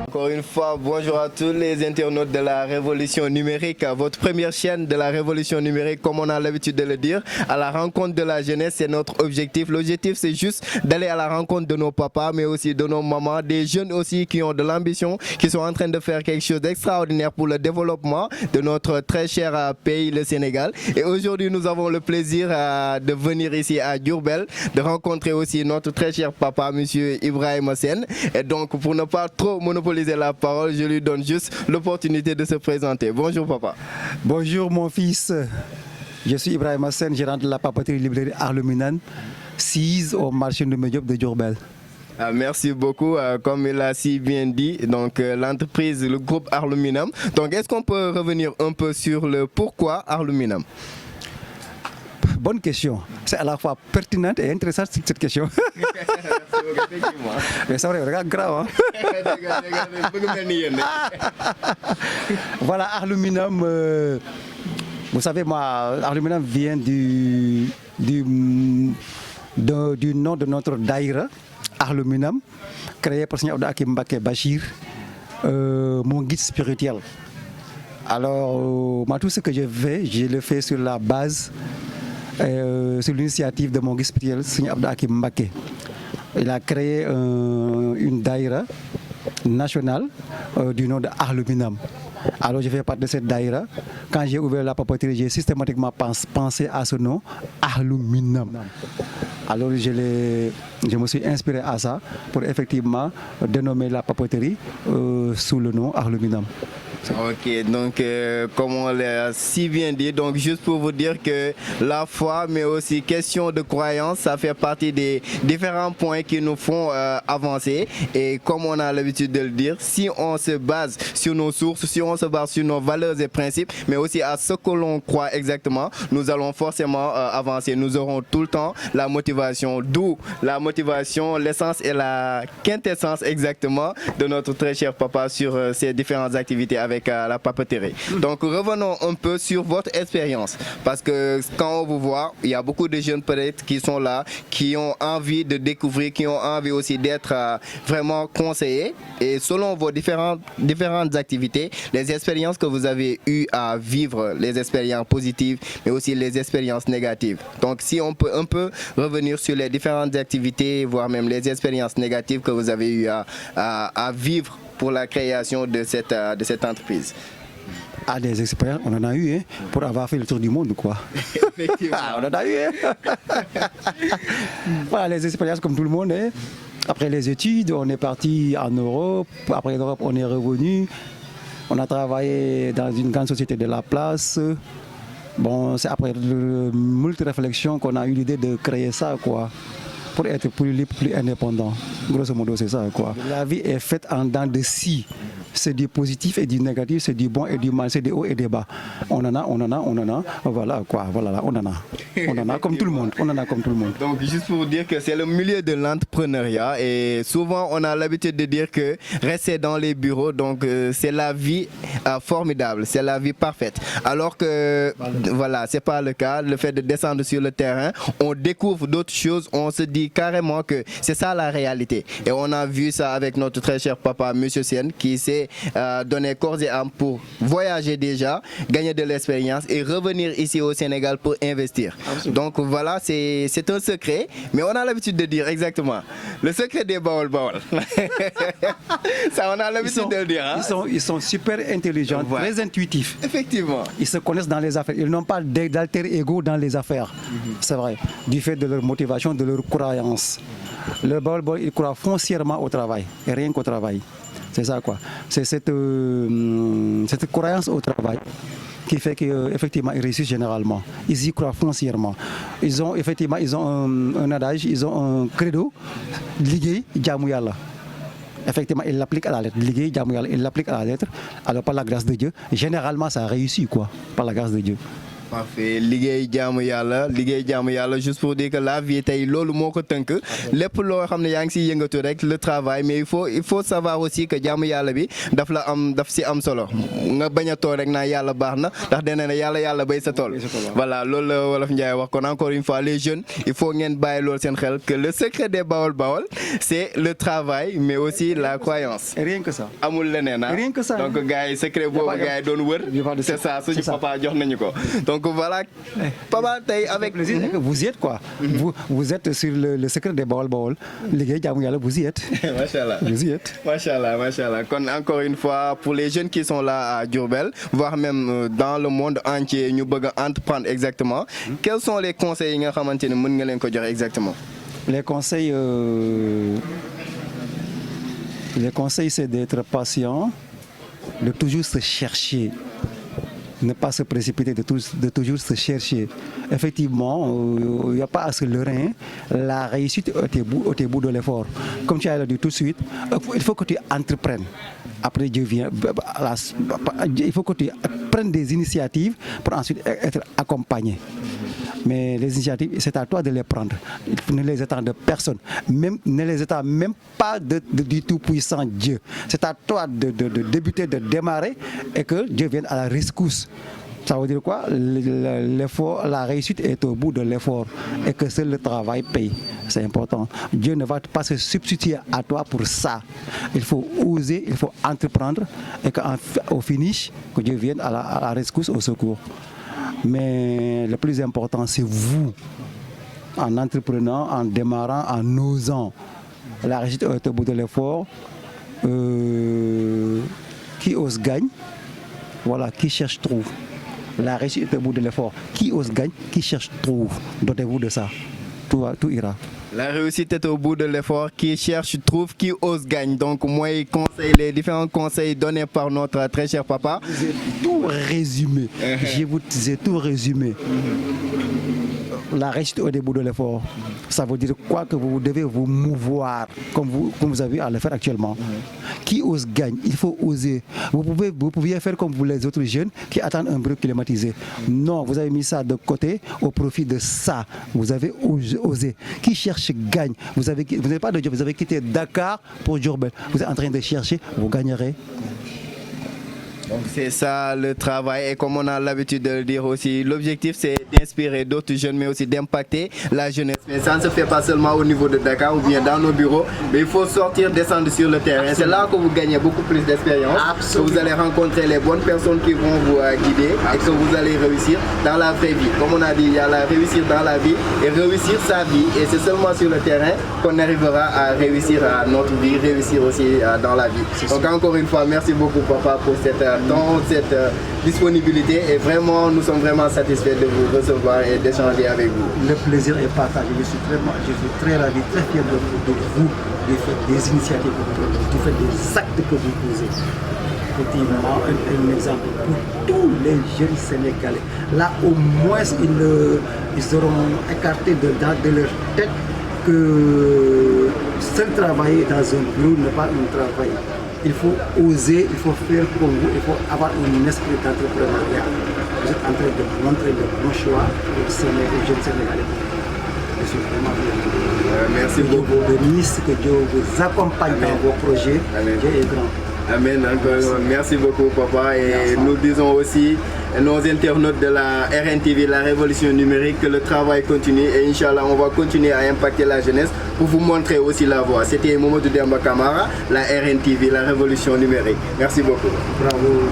Encore une fois, bonjour à tous les internautes de la Révolution numérique, votre première chaîne de la Révolution numérique, comme on a l'habitude de le dire, à la rencontre de la jeunesse, c'est notre objectif. L'objectif, c'est juste d'aller à la rencontre de nos papas, mais aussi de nos mamans, des jeunes aussi qui ont de l'ambition, qui sont en train de faire quelque chose d'extraordinaire pour le développement de notre très cher pays, le Sénégal. Et aujourd'hui, nous avons le plaisir de venir ici à Diourbel, de rencontrer aussi notre très cher papa, monsieur Ibrahima Sène. Et donc, pour ne pas trop monopoliser la parole, je lui donne juste l'opportunité de se présenter. Bonjour papa. Bonjour mon fils, je suis Ibrahima Sène, gérant de la papeterie librairie Arluminan, 6 au marché Ndoumbé Diop de Diourbel. Merci beaucoup, comme il a si bien dit, donc l'entreprise, le groupe Arluminam. Donc est-ce qu'on peut revenir un peu sur le pourquoi Arluminam? Bonne question, c'est à la fois pertinente et intéressante cette question. Mais c'est vrai, regarde grave. Voilà, Arluminam, vous savez, moi, Arluminam vient du nom de notre daïra, Arluminam, créé par Seigneur Abdou Hakim Mbacké Bachir, mon guide spirituel. Alors, moi, tout ce que je fais, je le fais sur la base, sur l'initiative de mon guide spirituel, Seigneur Abdou Hakim Mbacké. Il a créé une daïra nationale du nom de Arluminam. Alors je fais partie de cette daïra. Quand j'ai ouvert la papeterie, j'ai systématiquement pensé à ce nom, Arluminam. Alors je me suis inspiré à ça pour effectivement dénommer la papeterie sous le nom Arluminam. Ok, donc comme on l'a si bien dit, donc juste pour vous dire que la foi, mais aussi question de croyance, ça fait partie des différents points qui nous font avancer. Et comme on a l'habitude de le dire, si on se base sur nos sources, si on se base sur nos valeurs et principes, mais aussi à ce que l'on croit exactement, nous allons forcément avancer. Nous aurons tout le temps la motivation, d'où la motivation, l'essence et la quintessence exactement de notre très cher papa sur ces différentes activités avec la papeterie. Donc revenons un peu sur votre expérience, parce que quand on vous voit, il y a beaucoup de jeunes peut-être qui sont là, qui ont envie de découvrir, qui ont envie aussi d'être vraiment conseillés. Et selon vos différentes activités, les expériences que vous avez eues à vivre, les expériences positives, mais aussi les expériences négatives. Donc si on peut un peu revenir sur les différentes activités, voire même les expériences négatives que vous avez eues à vivre pour la création de cette entreprise. Ah, des expériences, on en a eu, hein, pour avoir fait le tour du monde, quoi. Effectivement. On en a eu, hein. Voilà, les expériences comme tout le monde, hein. Après les études, on est parti en Europe. Après l'Europe, on est revenu. On a travaillé dans une grande société de la place. Bon, c'est après moult réflexions qu'on a eu l'idée de créer ça, quoi, pour être plus libre, plus indépendant. Grosso modo, c'est ça, quoi. La vie est faite en dents de scie. C'est du positif et du négatif, c'est du bon et du mal, c'est des hauts et des bas. On en a, voilà, quoi, voilà, on en a comme tout le monde, on en a comme tout le monde. Donc juste pour vous dire que c'est le milieu de l'entrepreneuriat et souvent on a l'habitude de dire que rester dans les bureaux, donc c'est la vie formidable, c'est la vie parfaite. Alors que voilà, c'est pas le cas, le fait de descendre sur le terrain, on découvre d'autres choses, on se dit carrément que c'est ça la réalité. Et on a vu ça avec notre très cher papa, monsieur Sène, qui s'est donné corps et âme pour voyager déjà, gagner de l'expérience et revenir ici au Sénégal pour investir. Absolument. Donc voilà, c'est un secret, mais on a l'habitude de dire exactement le secret des Baol Baol. Ça, on a l'habitude de le dire. Hein? Ils sont super intelligents, ouais, très intuitifs. Effectivement. Ils se connaissent dans les affaires. Ils n'ont pas d'alter ego dans les affaires. C'est vrai. Du fait de leur motivation, de leur croyance. Le Baol Baol, il croit foncièrement au travail, et rien qu'au travail. C'est ça, quoi. C'est cette croyance au travail qui fait qu'effectivement ils réussissent généralement. Ils y croient foncièrement. Ils ont effectivement un adage, ils ont un credo, liguey, jamu yalla. Effectivement, il l'applique à la lettre. Il l'applique à la lettre. Alors, par la grâce de Dieu, généralement, ça réussit, quoi, par la grâce de Dieu. Parfait liggéey jaamu yàlla juste pour dire que la vie tey loolu moo ko tënk lépp loo xam ne yaa ngi si yëngatu rek le travail mais il faut savoir aussi que jaamu yàlla bi daf si am solo nga bañ a toog rek naa yàlla baax na ndax dana ne yàlla bay sa tool voilà loolu la Wolof Njaay wax kon encore une fois les jeunes il faut ngeen bàyyi loolu seen xel que le secret des Baol c'est le travail mais aussi la croyance. Rien que ça. amul leneen Rien que ça. donc gars yi secret boobu gars yi doon wër c'est ça suñu papa jox nañu ko. Donc voilà, papa, avec plaisir, vous y êtes quoi. Vous êtes sur le secret des Baol. Vous y êtes. Machallah. Vous y êtes. Machallah. Encore une fois, pour les jeunes qui sont là à Diourbel, voire même dans le monde entier, nous voulons entreprendre exactement. Quels sont les conseils que vous pouvez dire exactement? Les conseils, c'est d'être patient, de toujours se chercher. Ne pas se précipiter, de toujours se chercher. Effectivement, il n'y a pas à se leurrer. La réussite est au bout de l'effort. Comme tu as dit tout de suite, il faut que tu entreprennes. Après, Dieu vient. Il faut que tu prennes des initiatives pour ensuite être accompagné. Mais les initiatives, c'est à toi de les prendre. Ne les attends de personne. Ne les attends même pas du tout-puissant Dieu. C'est à toi de débuter, de démarrer et que Dieu vienne à la rescousse. Ça veut dire quoi? L'effort, la réussite est au bout de l'effort et que seul le travail paye. C'est important. Dieu ne va pas se substituer à toi pour ça. Il faut oser, il faut entreprendre et qu'au finish, que Dieu vienne à la rescousse, au secours. Mais le plus important, c'est vous, en entreprenant, en démarrant, en osant. La réussite est au bout de l'effort. Qui ose gagne. Voilà, qui cherche trouve. La réussite est au bout de l'effort. Qui ose gagne, qui cherche trouve. Dotez-vous de ça. Tout ira. La réussite est au bout de l'effort. Qui cherche, trouve, qui ose, gagne. Donc, moi, les différents conseils donnés par notre très cher papa. Je vous ai tout résumé. Je vous ai tout résumé. La réussite au début de l'effort, ça veut dire quoi? Que vous devez vous mouvoir comme vous avez à le faire actuellement. Qui ose gagne, il faut oser. Vous pouviez faire comme vous les autres jeunes qui attendent un bureau climatisé. Non, vous avez mis ça de côté au profit de ça. Vous avez osé. Qui cherche gagne. Vous n'avez pas de job, vous avez quitté Dakar pour Diourbel. Vous êtes en train de chercher, vous gagnerez. Donc c'est ça le travail et comme on a l'habitude de le dire aussi, l'objectif c'est d'inspirer d'autres jeunes mais aussi d'impacter la jeunesse. Mais ça ne se fait pas seulement au niveau de Dakar ou bien dans nos bureaux, mais il faut sortir, descendre sur le terrain. C'est là que vous gagnez beaucoup plus d'expérience, que vous allez rencontrer les bonnes personnes qui vont vous guider et que vous allez réussir dans la vraie vie. Comme on a dit, il y a la réussir dans la vie et réussir sa vie et c'est seulement sur le terrain qu'on arrivera à réussir à notre vie, réussir aussi dans la vie. Donc encore une fois, merci beaucoup papa pour cette disponibilité et vraiment nous sommes vraiment satisfaits de vous recevoir et d'échanger avec vous. Le plaisir est partagé, je suis très ravi, très fier de vous, des initiatives que vous prenez, du fait des actes que vous posez. Effectivement, un exemple pour tous les jeunes Sénégalais. Là au moins ils seront écartés de leur tête que seul travailler dans un bureau n'est pas un travail. Il faut oser, il faut faire comme vous, il faut avoir un esprit d'entrepreneuriat. Vous êtes en train de montrer le bon choix aux jeunes Sénégalais. Je suis vraiment bien. Merci beaucoup. Que Dieu vous bénisse, que Dieu vous accompagne dans vos projets. Dieu est grand. Amen. Encore merci beaucoup papa et nous disons aussi nos internautes de la RNTV, la révolution numérique, que le travail continue et Inch'Allah on va continuer à impacter la jeunesse pour vous montrer aussi la voie. C'était Mamadou Demba Camara, la RNTV, la révolution numérique. Merci beaucoup. Bravo.